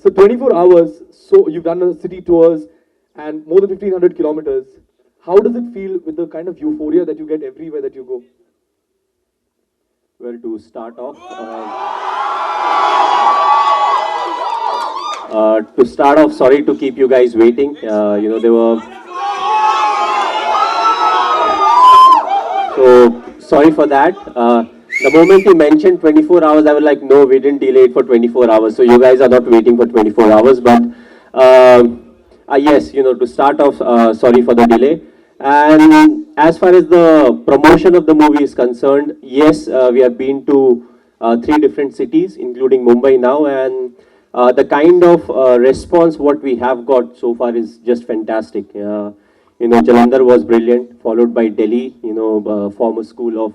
So 24 hours, so you've done the city tours and more than 1500 kilometers. How does it feel with the kind of euphoria that you get everywhere that you go? Well, to start off, sorry to keep you guys waiting. There were so sorry for that. The moment he mentioned 24 hours, I was like, no, we didn't delay it for 24 hours. So you guys are not waiting for 24 hours. But yes, to start off, sorry for the delay. And as far as the promotion of the movie is concerned, yes, we have been to three different cities, including Mumbai now, and the kind of response what we have got so far is just fantastic. Jalandhar was brilliant, followed by Delhi, former school of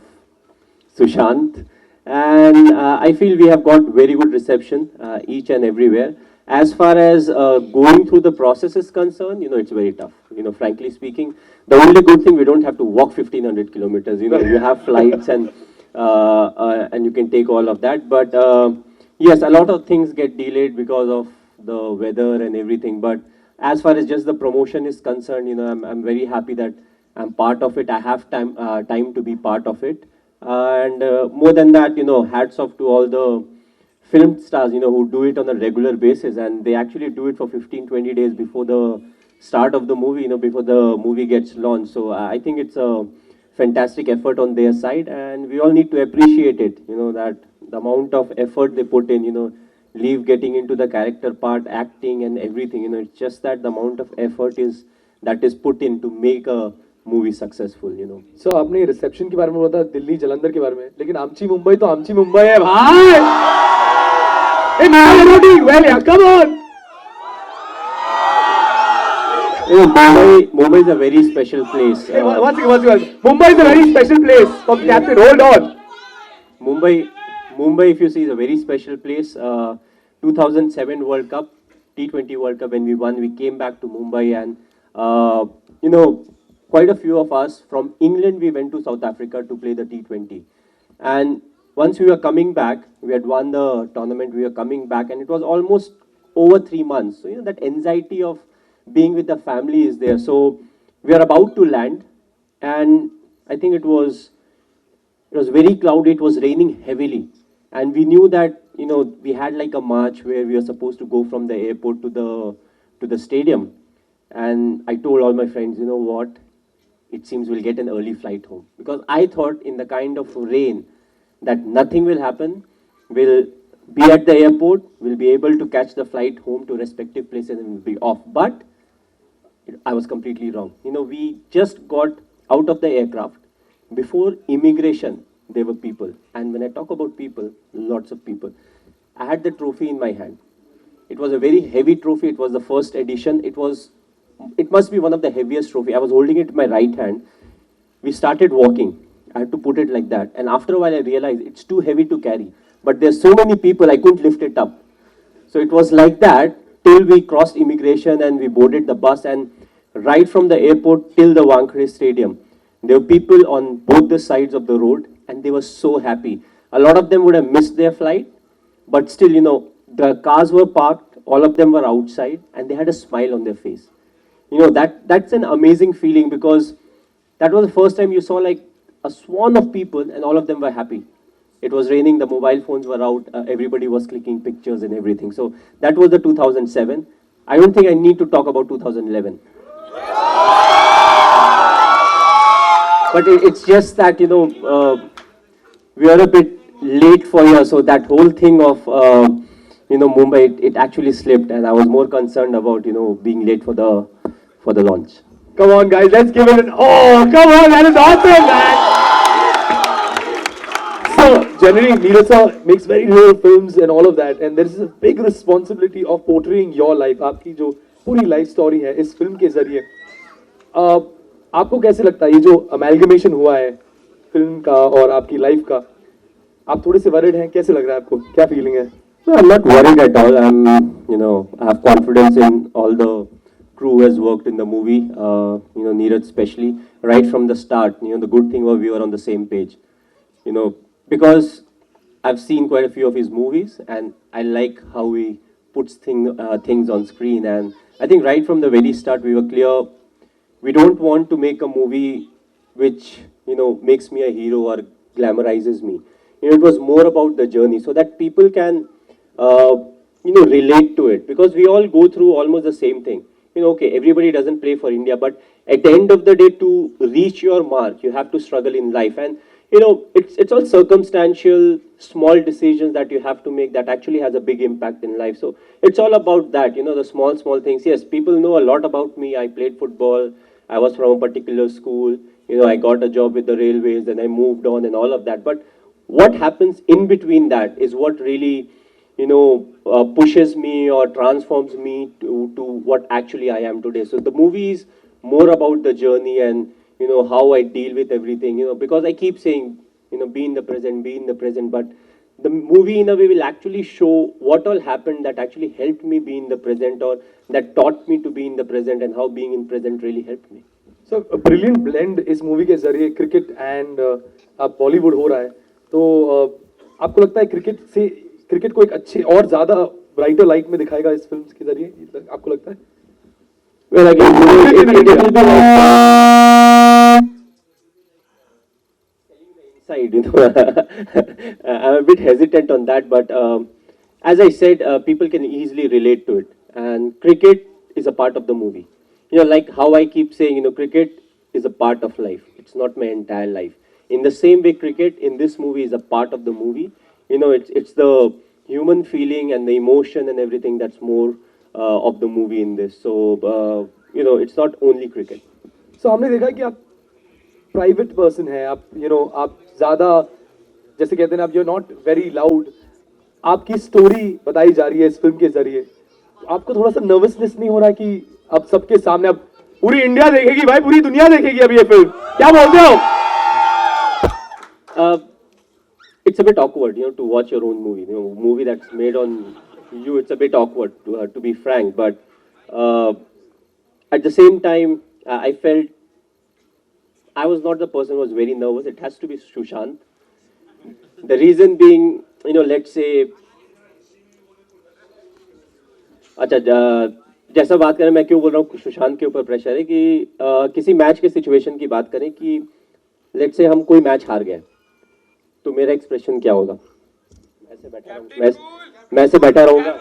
Sushant. And I feel we have got very good reception each and everywhere. As far as going through the process is concerned, it's very tough. Frankly speaking, the only good thing, we don't have to walk 1500 kilometers. You have flights and you can take all of that. But yes, a lot of things get delayed because of the weather and everything. But as far as just the promotion is concerned, I'm very happy that I'm part of it. I have time to be part of it. And more than that, hats off to all the film stars, who do it on a regular basis, and they actually do it for 15, 20 days before the start of the movie, before the movie gets launched. So I think it's a fantastic effort on their side, and we all need to appreciate it, that the amount of effort they put in, leave getting into the character part, acting and everything, it's just that the amount of effort that is put in to make a movie successful So आपने reception के बारे में बोला, दिल्ली जलंधर के बारे में, लेकिन आमची मुंबई तो आमची मुंबई है भाई. Hey man, you're doing well, yeah. Come on. Mumbai is a very special place. Hey, one second. Mumbai is a very special place. From Captain, hold on. Mumbai, if you see, is a very special place. 2007 World Cup, T20 World Cup, when we won, we came back to Mumbai, and quite a few of us from England, we went to South Africa to play the T20. And once we were coming back, we had won the tournament, we were coming back, and it was almost over 3 months. So, that anxiety of being with the family is there. So we are about to land, and I think it was very cloudy, it was raining heavily. And we knew that, we had like a march where we were supposed to go from the airport to the stadium. And I told all my friends, you know what? It seems we'll get an early flight home. Because I thought in the kind of rain that nothing will happen. We'll be at the airport, we'll be able to catch the flight home to respective places and we'll be off. But I was completely wrong. We just got out of the aircraft. Before immigration, there were people. And when I talk about people, lots of people. I had the trophy in my hand. It was a very heavy trophy. It was the first edition. It must be one of the heaviest trophy. I was holding it in my right hand. We started walking. I had to put it like that. And after a while, I realized it's too heavy to carry. But there's so many people, I couldn't lift it up. So it was like that till we crossed immigration and we boarded the bus. And right from the airport till the Wankhede Stadium, there were people on both the sides of the road, and they were so happy. A lot of them would have missed their flight, but still, the cars were parked, all of them were outside, and they had a smile on their face. That's an amazing feeling, because that was the first time you saw like a swarm of people and all of them were happy. It was raining, the mobile phones were out, everybody was clicking pictures and everything. So that was the 2007. I don't think I need to talk about 2011. But it's just that, we are a bit late for you. So that whole thing of, Mumbai, it actually slipped, and I was more concerned about, being late for the launch. Come on, guys, let's give it come on, that is awesome, man. So, generally, Neeraj sir makes very real films and all of that, and there is a big responsibility of portraying your life. आपकी जो पूरी life story है इस film के जरिए. आपको कैसे लगता है ये जो amalgamation हुआ है film का और आपकी life का? आप थोड़े से worried हैं, कैसे लग रहा है आपको? क्या feeling है? No, I'm not worried at all. I have confidence in all the crew who has worked in the movie, Neeraj especially, right from the start. The good thing was we were on the same page. Because I've seen quite a few of his movies, and I like how he puts things on screen. And I think right from the very start we were clear we don't want to make a movie which makes me a hero or glamorizes me. It was more about the journey so that people can relate to it, because we all go through almost the same thing. Okay, everybody doesn't play for India, but at the end of the day, to reach your mark, you have to struggle in life. And it's all circumstantial, small decisions that you have to make that actually has a big impact in life. So it's all about that, the small things. Yes, people know a lot about me. I played football. I was from a particular school. I got a job with the railways, and I moved on, and all of that. But what happens in between that is what really pushes me or transforms me to what actually I am today. So the movie is more about the journey and how I deal with everything. Because I keep saying be in the present, but the movie in a way will actually show what all happened that actually helped me be in the present, or that taught me to be in the present, and how being in present really helped me. So a brilliant blend इस movie के जरिए cricket and अब बॉलीवुड हो रहा है, तो आपको लगता है क्रिकेट को एक अच्छे और ज्यादा ब्राइटर लाइट में दिखाएगा इस फिल्म के जरिए, आपको लगता है? Well, again, it will be inside, I'm a bit hesitant on that, but as I said, people can easily relate to it, and cricket is a part of the movie. Like how I keep saying, cricket is a part of life. It's not my entire life. In the same way, cricket in this movie is a part of the movie. It's the human feeling and the emotion and everything that's more of the movie in this. So, it's not only cricket. So हमने देखा कि आप private person हैं, आप ज्यादा जैसे कहते हैं ना, आप यू नॉट वेरी लाउड, आपकी स्टोरी बताई जा रही है इस फिल्म के जरिए. आपको थोड़ा सा नर्वसनेस नहीं हो रहा कि अब सबके सामने, अब पूरी इंडिया देखेगी भाई, पूरी दुनिया देखेगी अब ये फिल्म, क्या बोलते हो? It's a bit awkward, to watch your own movie. Movie that's made on you. It's a bit awkward, to be frank. But at the same time, I felt I was not the person who was very nervous. It has to be Sushant. The reason being, let's say, अच्छा जैसा बात करें, मैं क्यों बोल रहा हूँ सुशांत के ऊपर प्रेशर है कि किसी मैच के सिचुएशन की बात करें कि लेट्स से हम कोई मैच हार गए, तो मेरा एक्सप्रेशन क्या होगा? मैं ऐसे बैठा रहूंगा,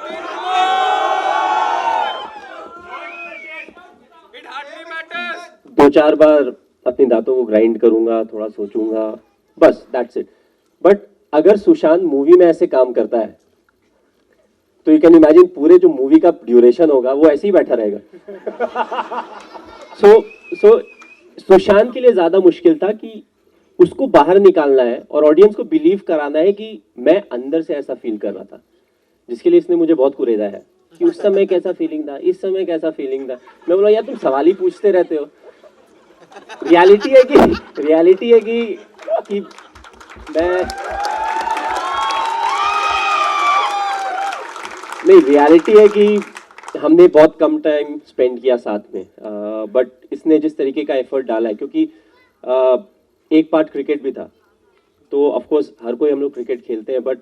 दो चार बार अपनी दांतों को ग्राइंड करूंगा, थोड़ा सोचूंगा, बस दैट्स इट. बट अगर सुशांत मूवी में ऐसे काम करता है तो यू कैन इमेजिन पूरे जो मूवी का ड्यूरेशन होगा वो ऐसे ही बैठा रहेगा. सो सुशांत के लिए ज्यादा मुश्किल था कि उसको बाहर निकालना है और ऑडियंस को बिलीव कराना है कि मैं अंदर से ऐसा फील कर रहा था, जिसके लिए इसने मुझे बहुत कुरेदा है कि उस समय कैसा फीलिंग था, इस समय कैसा फीलिंग था. मैं बोला यार तुम सवाल ही पूछते रहते हो. रियलिटी है कि मैं नहीं, रियलिटी है कि हमने बहुत कम टाइम स्पेंड किया साथ में, बट इसने जिस तरीके का एफर्ट डाला है, क्योंकि एक पार्ट क्रिकेट भी था, तो ऑफ कोर्स हर कोई हम लोग क्रिकेट खेलते हैं, बट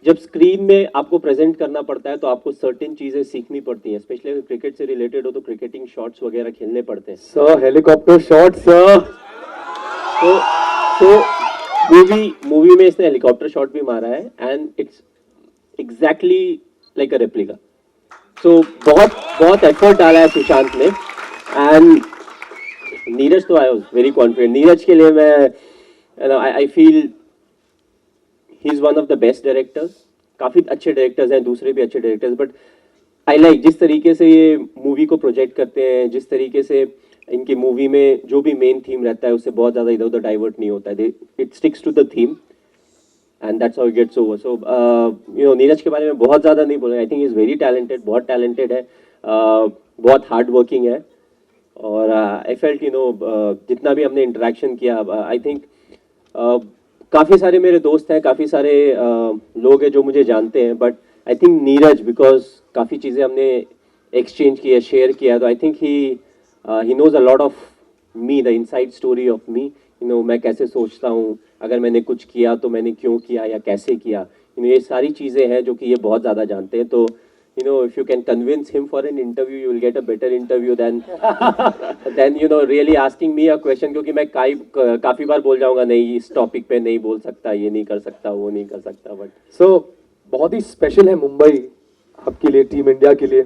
जब स्क्रीन में आपको प्रेजेंट करना पड़ता है तो आपको सर्टेन चीजें सीखनी पड़ती हैं, स्पेशली अगर क्रिकेट से रिलेटेड हो तो क्रिकेटिंग शॉट्स वगैरह खेलने पड़ते हैं. Sir helicopter shot sir. तो मूवी में इसने हेलीकॉप्टर शॉट भी मारा है and it's exactly like a replica. So बहुत एफर्ट डाला है सुशांत ने. एंड नीरज तो I was very confident. Neeraj के लिए मैं I feel he is one of the best directors. काफी अच्छे डायरेक्टर्स हैं, दूसरे भी अच्छे डायरेक्टर्स, बट आई लाइक जिस तरीके से ये मूवी को प्रोजेक्ट करते हैं, जिस तरीके से इनकी मूवी में जो भी मेन थीम रहता है उससे बहुत ज़्यादा इधर उधर डाइवर्ट नहीं होता है. It sticks to the theme and that's how it gets over. So Neeraj के बारे में बहुत ज़्यादा नहीं बोलेंगे. I think is very talented, बहुत टैलेंटेड है, बहुत हार्ड वर्किंग है. और आई फेल्ट जितना भी हमने इंटरेक्शन किया, आई थिंक काफ़ी सारे मेरे दोस्त हैं, काफ़ी सारे लोग हैं जो मुझे जानते हैं, but I think Neeraj, because काफ़ी चीज़ें हमने एक्सचेंज किया, शेयर किया, तो I think he knows a lot of me, the inside story of me. मैं कैसे सोचता हूँ, अगर मैंने कुछ किया तो मैंने क्यों किया या कैसे किया, ये सारी चीज़ें हैं जो कि ये बहुत ज़्यादा जानते हैं. तो you know, if you can convince him for an interview, you will get a better interview than than you know really asking me a question, क्योंकि मैं काफी बार बोल जाऊंगा नहीं इस टॉपिक पे नहीं बोल सकता, ये नहीं कर सकता, वो नहीं कर सकता, बट सो बहुत ही स्पेशल है मुंबई आपके लिए, टीम इंडिया के लिए।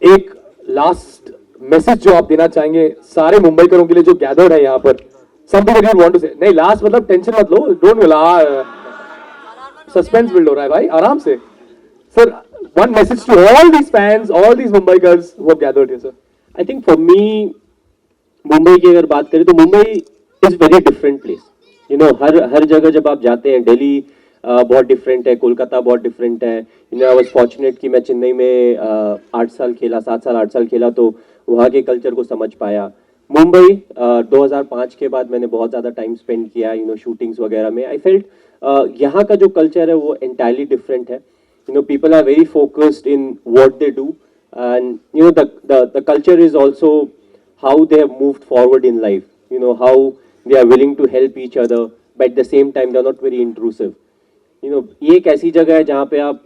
एक लास्ट मैसेज जो आप देना चाहेंगे सारे मुंबईकरों के लिए जो गैदर्ड है यहाँ पर, something that you want to say. नहीं लास्ट मतलब टेंशन मत लो, डोंट सस्पेंस बिल्ड हो रहा है भाई, आराम से। Sir one message to all these fans, all these Mumbaikars who have gathered here, sir. I think for me, Mumbai की अगर बात करें तो Mumbai is very different place. You know हर जगह जब आप जाते हैं, दिल्ली बहुत डिफरेंट है, कोलकाता बहुत डिफरेंट है। You no I was fortunate कि मैं चेन्नई में 8 साल खेला, 7 साल 8 साल खेला, तो वहाँ के कल्चर को समझ पाया। मुंबई 2005 के बाद मैंने बहुत ज़्यादा टाइम स्पेंड किया यू नो शूटिंग्स वगैरह में। आई फेल्ट यहाँ का जो कल्चर है वो एंटायरली डिफरेंट है। You know, people are very focused in what they do, and you know the culture is also how they have moved forward in life. You know how they are willing to help each other, but at the same time they are not very intrusive. You know, ये एक ऐसी जगह है जहाँ पे आप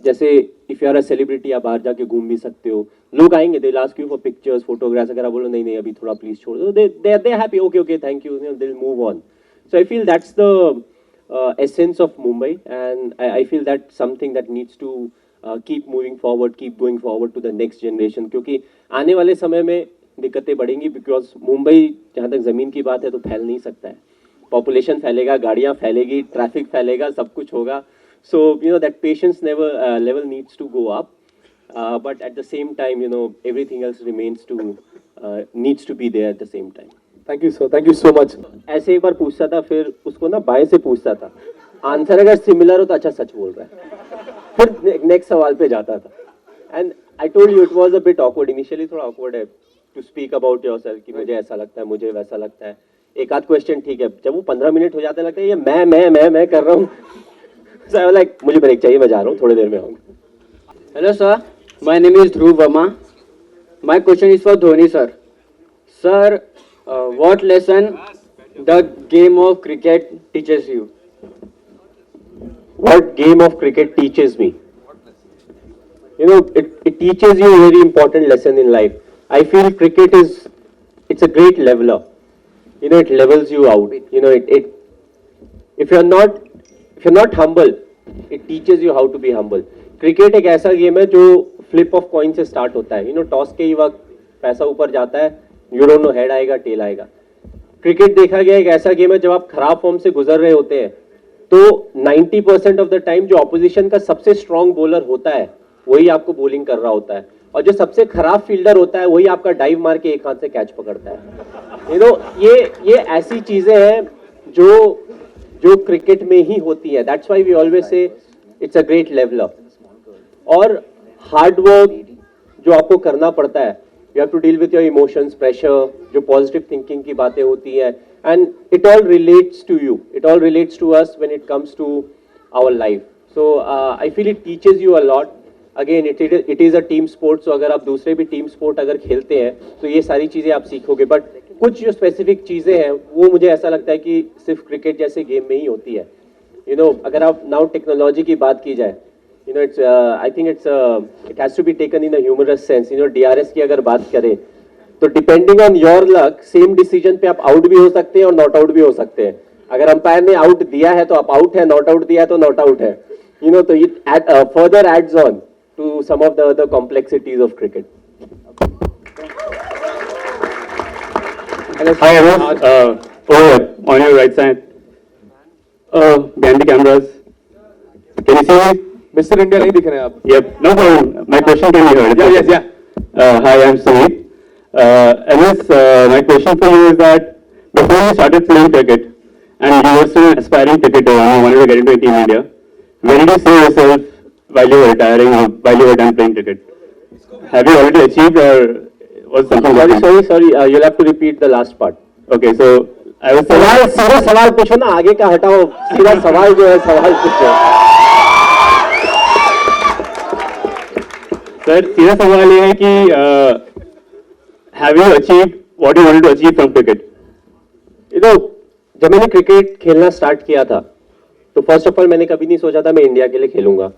जैसे if you are a celebrity आप बाहर जाके घूम भी सकते हो, लोग आएंगे, they'll ask you for pictures, photographs, अगर आप बोलो नहीं नहीं अभी थोड़ा please छोड़ दो, they are happy, okay thank you, you know, they'll move on. So I feel that's the essence of Mumbai, and I feel that's something that needs to keep moving forward, keep going forward to the next generation, क्योंकि आने वाले समय में दिक्कतें बढ़ेंगी, because Mumbai जहाँ तक ज़मीन की बात है तो फैल नहीं सकता है। पॉपुलेशन फैलेगा, गाड़ियाँ फैलेगी, ट्रैफिक फैलेगा, सब कुछ होगा। So you know that patience level needs to go up, but at the same time you know everything else remains to needs to be there at the same time. Thank you sir, thank you so much. ऐसे एक बार पूछता था, फिर उसको ना बाएं से पूछता था, आंसर अगर सिमिलर हो तो अच्छा सच बोल रहा है, फिर नेक्स्ट सवाल पे जाता था। And I told you it was a bit awkward, initially थोड़ा ऑकवर्ड है टू स्पीक अबाउट योरसेल्फ कि मुझे ऐसा लगता है, मुझे वैसा लगता है। एक आध क्वेश्चन ठीक है, जब वो 15 मिनट हो जाते लगता है ये मैं कर रहा हूँ। So I was like, मुझे ब्रेक चाहिए, मैं जा रहा हूँ, थोड़ी देर में आऊँगा। Hello sir, my name is Dhruv Verma. My question is for Dhoni sir. Sir, what lesson the game of cricket teaches you? What game of cricket teaches me? You know, it teaches you a very important lesson in life. I feel cricket it's a great leveler. You know, it levels you out. You know, if you're not humble, it teaches you how to be humble. Cricket एक ऐसा game है जो flip of coin से start होता है। You no toss के ही वक्त पैसा ऊपर जाता है, यू डोंट नो हेड आएगा टेल आएगा। क्रिकेट देखा गया एक ऐसा गेम है जब आप खराब फॉर्म से गुजर रहे होते हैं तो 90% ऑफ द टाइम जो ऑपोजिशन का सबसे स्ट्रॉन्ग बॉलर होता है वही आपको बॉलिंग कर रहा होता है, और जो सबसे खराब फील्डर होता है वही आपका डाइव मार के एक हाथ से कैच पकड़ता है। यू नो ये ऐसी चीजें हैं जो क्रिकेट में ही होती है। That's why we always say it's a great leveller. और हार्ड वर्क जो आपको करना पड़ता है, you have to deal with your emotions, pressure, जो पॉजिटिव थिंकिंग की बातें होती है, and it all relates to you, it all relates to us when it comes to our life. So I feel it teaches you a lot. Again it is a team sport, so अगर आप दूसरे भी team sport अगर खेलते हैं तो ये सारी चीजें आप सीखोगे, बट कुछ जो स्पेसिफिक चीजें हैं वो मुझे ऐसा लगता है कि सिर्फ क्रिकेट जैसे गेम में ही होती है। यू नो अगर आप नाउ टेक्नोलॉजी की बात की जाए, you know it's I think it has to be taken in a humorous sense. You know DRS की अगर बात करें तो depending on your luck same decision पे आप आउट भी हो सकते हैं और नॉट आउट भी हो सकते हैं। अगर अंपायर ने आउट दिया है तो आप आउट है, नॉट आउट दिया है तो नॉट आउट है। यू नो तो it further adds on to some of the other complexities of cricket. Hi everyone, over on your right side, behind the cameras. Can you see me? Mister India नहीं दिख रहे हैं आप। Yep, no problem. My question can be heard. Yeah. Hi, I'm Sumit. Anas, my question for you is that before you started playing cricket and you were still an aspiring cricketer and you wanted to get into Team India, where did you see yourself while you were retiring or while you were done playing cricket? Have you already achieved or was something? Sorry. You'll have to repeat the last part. Okay, so I was saying. सीधा सवाल पूछो ना, आगे का हटाओ, सीधा सवाल जो है सवाल पूछो। सर सीधा सवाल ये है कि have you achieved what you wanted to achieve from cricket? You know जब मैंने क्रिकेट खेलना स्टार्ट किया था तो फर्स्ट ऑफ ऑल मैंने कभी नहीं सोचा था मैं इंडिया के लिए खेलूंगा।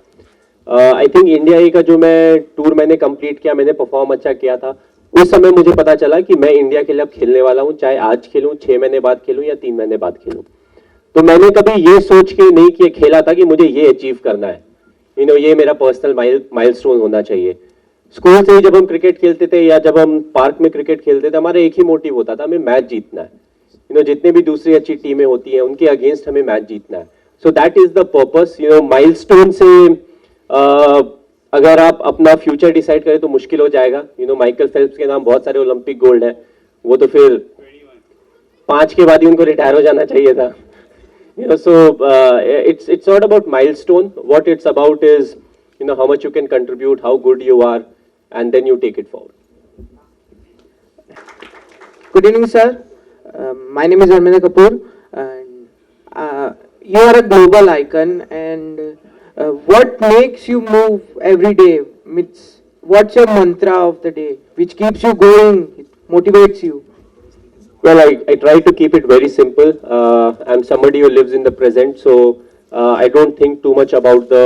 आई थिंक इंडिया ए का जो मैं टूर मैंने कंप्लीट किया, मैंने परफॉर्म अच्छा किया था, उस समय मुझे पता चला कि मैं इंडिया के लिए अब खेलने वाला हूँ, चाहे आज खेलूं, 6 महीने बाद खेलूं या 3 महीने बाद खेलूं। तो मैंने कभी ये सोच के नहीं किया खेला था कि मुझे ये अचीव करना है, ये मेरा पर्सनल माइलस्टोन होना चाहिए। स्कूल से ही जब हम क्रिकेट खेलते थे या जब हम पार्क में क्रिकेट खेलते थे, हमारा एक ही मोटिव होता था, हमें मैच जीतना है। जितने भी दूसरी अच्छी टीमें होती हैं उनके अगेंस्ट हमें मैच जीतना है। So that is the purpose. Milestone से अगर आप अपना फ्यूचर डिसाइड करें तो मुश्किल हो जाएगा। माइकल फेल्प्स के नाम बहुत सारे ओलंपिक गोल्ड है, वो तो फिर 5 के बाद ही उनको रिटायर हो जाना चाहिए था। So it's not about milestone. What it's about is how much you can contribute, how good you are, and then you take it forward. Good evening, sir. My name is Armina Kapoor, and you are a global icon. And what makes you move every day? What's your mantra of the day, which keeps you going, motivates you? Well, I try to keep it very simple. I'm somebody who lives in the present, so I don't think too much about the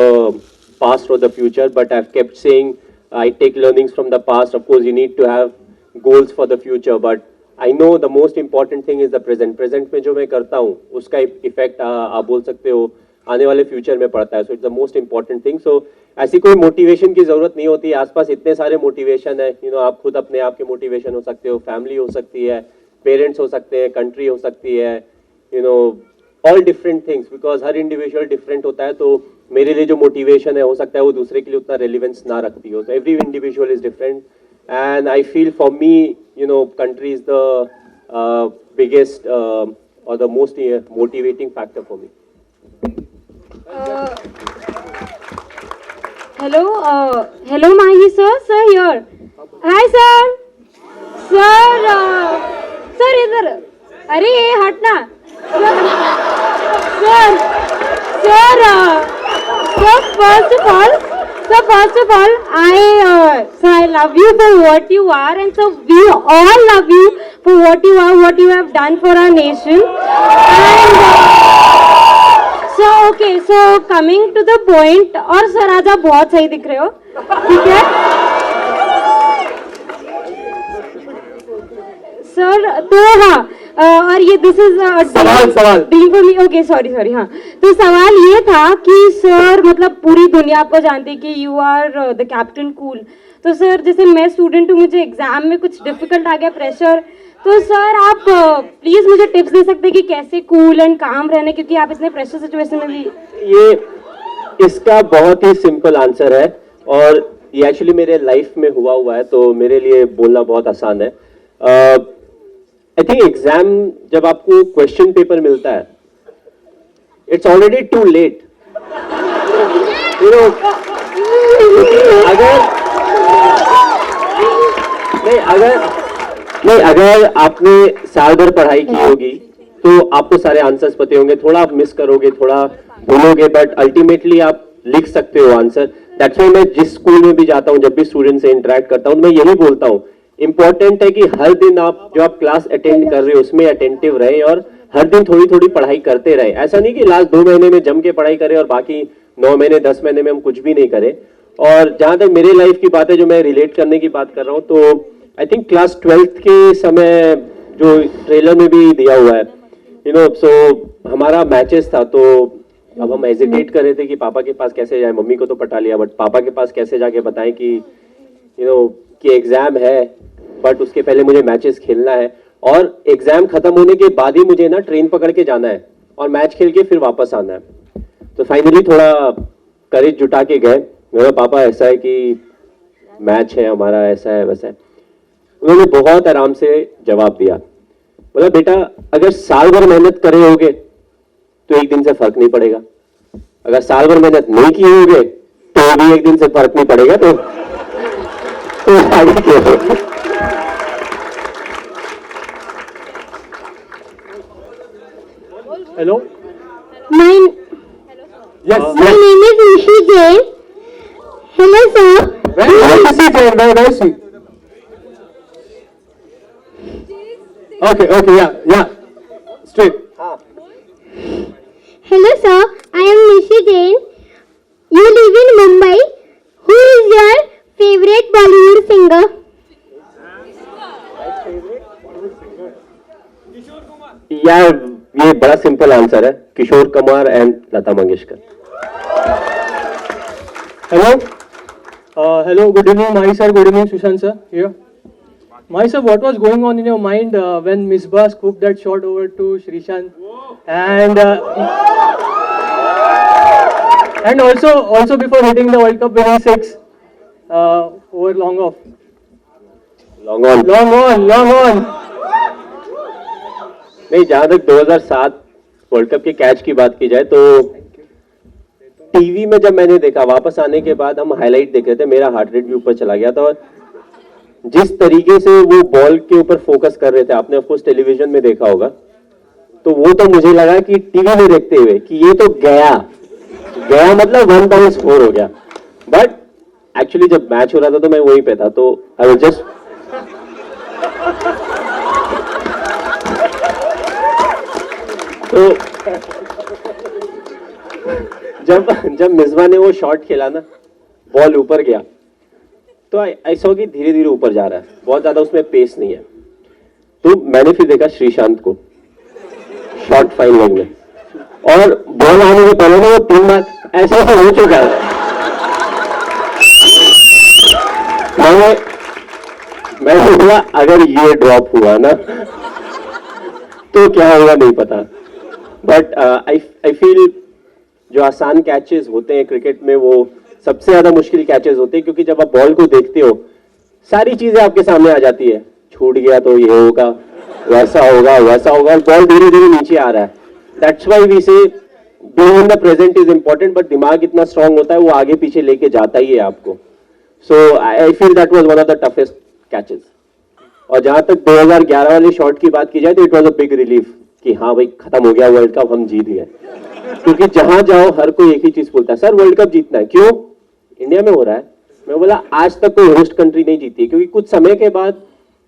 past or the future, but I've kept saying I take learnings from the past. Of course, you need to have goals for the future, but I know the most important thing is the present. Present में जो मैं करता हूँ, उसका effect आप बोल सकते हो आने वाले फ्यूचर में पड़ता है। So it's the most important thing. So ऐसी कोई मोटिवेशन की जरूरत नहीं होती। आसपास इतने सारे मोटिवेशन है। आप खुद अपने आप के मोटिवेशन हो सकते हो, फैमिली हो सकती है, पेरेंट्स हो सकते हैं, कंट्री हो सकती है, all different things, because her individual different होता है। तो मेरे लिए जो मोटिवेशन है हो सकता है वो दूसरे के लिए उतना रेलिवेंस ना रखती हो। तो every individual is different and I feel for me country is the biggest और the most motivating factor for me. Hello, Mahi sir. Sir here. Hi sir. Sir इधर। अरे ये हटना। Sir, first of all, I love you for what you are, and so we all love you for what you are, what you have done for our nation. And so coming to the point, और sir आज आप बहुत सही दिख रहे हो, ठीक है? सर तो हाँ, और ये दिस इज सवाल dream for me. Okay sorry हाँ, तो सवाल ये था कि सर मतलब पूरी दुनिया आपको जानती है कि you are the captain cool. तो सर जैसे मैं स्टूडेंट हूँ, मुझे एग्जाम में कुछ डिफिकल्ट आ गया, प्रेशर, तो सर आप प्लीज मुझे टिप्स दे सकते हैं कि कैसे कूल एंड काम रहना, क्योंकि आप इतने प्रेशर सिचुएशन में भी। ये इसका बहुत ही सिंपल आंसर है और ये एक्चुअली मेरे लाइफ में हुआ है, तो मेरे लिए बोलना बहुत आसान है। आई थिंक एग्जाम जब आपको क्वेश्चन पेपर मिलता है, इट्स ऑलरेडी टू लेट। अगर आपने साल भर पढ़ाई की होगी तो आपको सारे आंसर्स पते होंगे, थोड़ा आप मिस करोगे, थोड़ा भूलोगे, बट अल्टीमेटली आप लिख सकते हो आंसर। दैट्स व्हाई मैं जिस स्कूल में भी जाता हूँ, जब भी स्टूडेंट से इंटरेक्ट करता हूँ, मैं यही बोलता हूँ, इंपॉर्टेंट है कि हर दिन आप जो आप क्लास अटेंड कर रहे हो उसमें अटेंटिव रहे और हर दिन थोड़ी थोड़ी पढ़ाई करते रहे। ऐसा नहीं कि लास्ट 2 महीने में जम के पढ़ाई करें और बाकी 9 महीने 10 महीने में हम कुछ भी नहीं करें। और जहां तक मेरे लाइफ की बात है, जो मैं रिलेट करने की बात कर रहा हूँ, तो आई थिंक क्लास 12th के समय जो ट्रेलर में भी दिया हुआ है, सो हमारा मैचेस था, तो अब हम हेजिटेट कर रहे थे कि पापा के पास कैसे जाए। मम्मी को तो पटा लिया, बट पापा के पास कैसे जाके बताएं कि कि एग्जाम है, बट उसके पहले मुझे मैचेस खेलना है और एग्जाम खत्म होने के बाद ही मुझे ना ट्रेन पकड़ के जाना है और मैच खेल के फिर वापस आना है। तो फाइनली थोड़ा करेज जुटा के गए। मेरा पापा ऐसा है कि मैच है हमारा, ऐसा है वैसा है। उन्होंने बहुत आराम से जवाब दिया, बोला बेटा अगर साल भर मेहनत करे होगे तो एक दिन से फर्क नहीं पड़ेगा, अगर साल भर मेहनत नहीं की होगे तो भी एक दिन से फर्क नहीं पड़ेगा। तो आगे क्या? Hello? My name is Rishi Jain. Hello sir. Where is she? Okay, yeah. Straight. Hello sir, I am Rishi Jain. You live in Mumbai. यार ये बड़ा सिंपल आंसर है, Kishore Kumar and Lata Mangeshkar. Hello, good evening, Mahi sir, good evening, Sushant sir, here. Mahi sir, what was going on in your mind when Misbah scooped that shot over to Srishant? And also before hitting the World Cup winning six over long off. Long on. Long on. नहीं, जहां तक 2007 world cup के catch की बात की जाए तो TV में जब मैंने देखा, वापस आने के बाद हम हाईलाइट देख रहे थे, मेरा हार्ट रेट भी ऊपर चला गया था. और जिस तरीके से वो बॉल के ऊपर फोकस कर रहे थे, आपने ऑफकोर्स टेलीविजन में देखा होगा, तो वो तो मुझे लगा कि टीवी में देखते हुए कि ये तो गया मतलब 1 बाउंड स्कोर हो गया. बट एक्चुअली जब मैच हो रहा था तो मैं वहीं पे था, तो आई वाज जस्ट तो जब मिसबा ने वो शॉट खेला ना, बॉल ऊपर गया, तो आई सॉ कि धीरे धीरे ऊपर जा रहा है, बहुत ज्यादा उसमें पेस नहीं है. तो मैंने फिर देखा श्रीशांत को शॉट फाइन लेग में, और बॉल आने के पहले ना वो 3 बार ऐसा हो चुका है. मैं बोला अगर ये ड्रॉप हुआ ना तो क्या होगा नहीं पता. बट आई फील जो आसान कैचेस होते हैं क्रिकेट में, वो सबसे ज्यादा मुश्किल कैचेस होते हैं, क्योंकि जब आप बॉल को देखते हो सारी चीजें आपके सामने आ जाती है. छूट गया तो ये होगा, वैसा होगा, और बॉल धीरे धीरे नीचे आ रहा है. दैट्स व्हाई वी से being in the present is important, but दिमाग इतना स्ट्रांग होता है वो आगे पीछे लेके जाता ही है आपको. So I feel that was one of the toughest catches. और जहां तक 2011 वाले शॉट की बात की जाए तो it was a big relief कि हाँ भाई खत्म हो गया वर्ल्ड कप, हम जीत गए. क्योंकि जहां जाओ हर कोई एक ही चीज बोलता है, सर वर्ल्ड कप जीतना है. क्यों? इंडिया में हो रहा है. मैं बोला आज तक कोई होस्ट कंट्री नहीं जीती, क्योंकि कुछ समय के बाद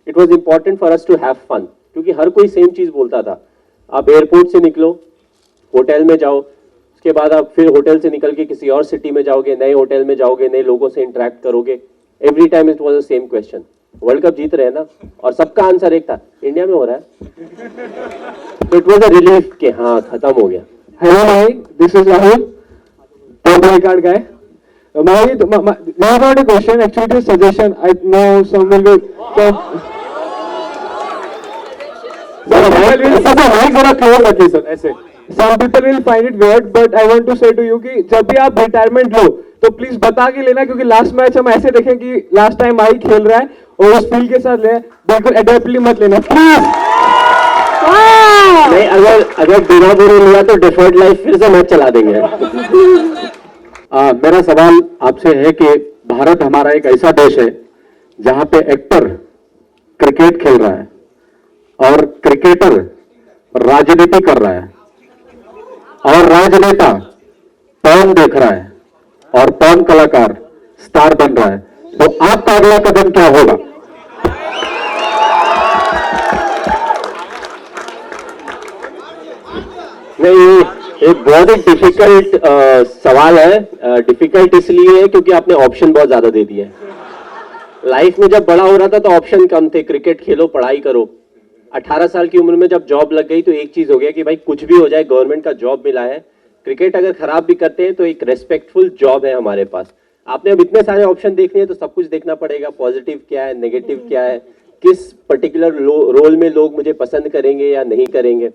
it was important for us to have fun, क्योंकि हर कोई सेम चीज बोलता था. आप एयरपोर्ट से निकलो, होटल में जाओ, उसके बाद आप फिर होटल से निकल के किसी और सिटी में जाओगे, नए होटल में जाओगे, नए लोगों से इंटरेक्ट करोगे. Every time it was the same question, world cup जीत रहे हैं ना, और सबका आंसर एक था, इंडिया में हो रहा है. तो इट वाज अ रिलीफ कि हाँ खत्म हो गया. Hello, Mahi. This is Rahul, top card guy. Mahi, I got a question. Actually, it is a suggestion. I know some will be. Some people will find it weird, but I want to say to you कि जब भी आप retirement लो तो please बता के लेना, क्योंकि last match हम ऐसे देखें कि लास्ट टाइम माही खेल रहा है और उस फील के साथ ले, बिल्कुल एडेप्टली मत लेना प्लीज. नहीं, अगर बिना बुरे लिया तो डिफर्ड लाइफ फिर से मैच चला देंगे. मेरा सवाल आपसे है कि भारत हमारा एक ऐसा देश है जहां पे एक्टर क्रिकेट खेल रहा है और क्रिकेटर राजनीति कर रहा है, और राजनेता पॉर्न देख रहा है और पॉर्न कलाकार स्टार बन रहा है. तो आपका अगला कदम क्या होगा? नहीं, एक बहुत ही डिफिकल्ट सवाल है. डिफिकल्ट इसलिए है क्योंकि आपने ऑप्शन बहुत ज्यादा दे दिए. लाइफ में जब बड़ा हो रहा था तो ऑप्शन कम थे, क्रिकेट खेलो, पढ़ाई करो. 18 साल की उम्र में जब जॉब लग गई तो एक चीज हो गया कि भाई कुछ भी हो जाए गवर्नमेंट का जॉब मिला है. क्रिकेट अगर खराब भी करते हैं तो एक रेस्पेक्टफुल जॉब है हमारे पास. आपने अब इतने सारे ऑप्शन देखने हैं तो सब कुछ देखना पड़ेगा, पॉजिटिव क्या है, नेगेटिव क्या है, किस पर्टिकुलर रोल में लोग मुझे पसंद करेंगे या नहीं करेंगे.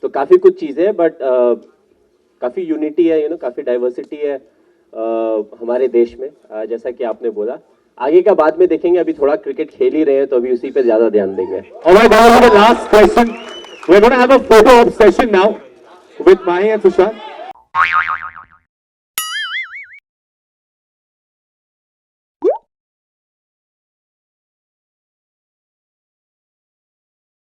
तो काफी कुछ चीजें हैं, बट काफी यूनिटी है, काफी डाइवर्सिटी है हमारे देश में, जैसा कि आपने बोला. आगे का बाद में देखेंगे, अभी थोड़ा क्रिकेट खेल ही रहे हैं तो अभी उसी पे ज्यादा ध्यान देंगे. Alright, now for the last question. We're going to have a photo op session now with Mahi and Sushant.